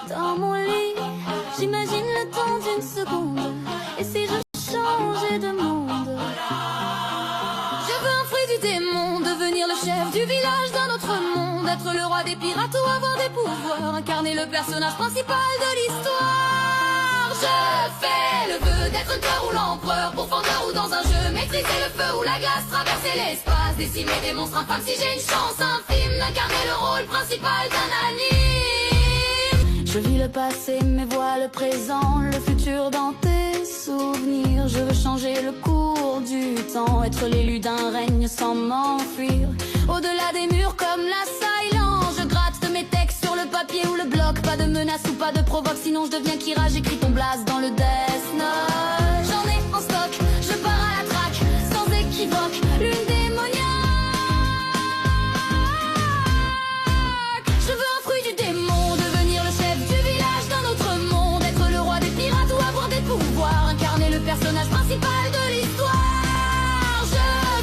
Dans mon lit, j'imagine le temps d'une seconde. Et si je changeais de monde? Je veux un fruit du démon, devenir le chef du village d'un autre monde. Être le roi des pirates ou avoir des pouvoirs, incarner le personnage principal de l'histoire. Je fais le vœu d'être un cœur ou l'empereur, pourfendeur ou dans un jeu, maîtriser le feu ou la glace, traverser l'espace, décimer des monstres infâmes si j'ai une chance infime d'incarner le rôle principal d'un anime. Je vis le passé mais vois le présent, le futur dans tes souvenirs. Je veux changer le cours du temps, être l'élu d'un règne sans m'enfuir. Au-delà des murs comme la silence, je gratte de mes textes sur le papier ou le bloc. Pas de menace ou pas de provoque, sinon je deviens Kira. J'écris ton blast dans le Death Note. J'en ai en stock, je pars à la traque, sans équivoque, lune démoniaque. Je veux un fruit du démon, devenir le chef du village d'un autre monde. Être le roi des pirates ou avoir des pouvoirs, incarner le personnage principal de l'histoire. Je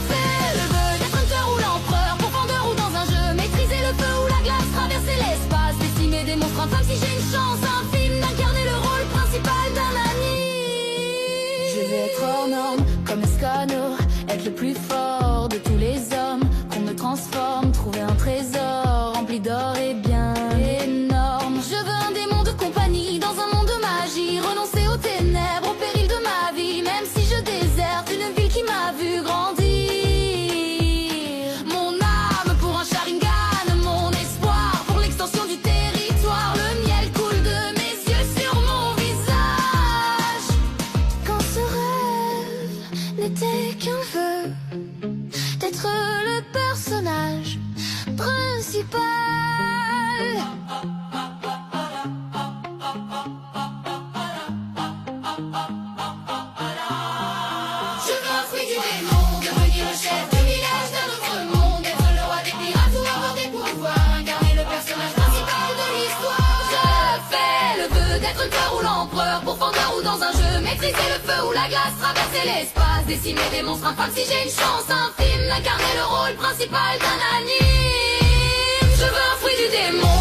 fais le vœu d'être un cœur ou l'empereur, pourfendeur ou dans un jeu, maîtriser le feu ou la glace, traverser l'espace, décimer des monstres infâmes si j'ai une chance infime d'incarner le rôle principal d'un anime. Je vais être hors norme comme Escanor, être le plus fort de tous les hommes, qu'on me transforme, trouver un trésor rempli d'or et bien énorme. Je veux un démon de compagnie dans un monde de magie, renoncer aux ténèbres, au péril de ma vie, même si je déserte une ville qui m'a vu grandir. Mon âme pour un Sharingan, mon espoir pour l'extension du territoire. Le miel coule de mes yeux sur mon visage. Quand ce rêve n'était qu'un vœu d'être le personnage principal. Je veux un fruit du démon, devenir le chef du village d'un autre monde. Être le roi des pirates ou avoir des pouvoirs, incarner le personnage principal de l'histoire. Je fais le vœu d'être un cœur ou l'empereur, pourfendeur ou dans un jeu, maîtriser le feu ou la glace, traverser l'espace, décimer des monstres infâmes si j'ai une chance infime d'incarner le rôle principal d'un anime. Je veux un fruit du démon,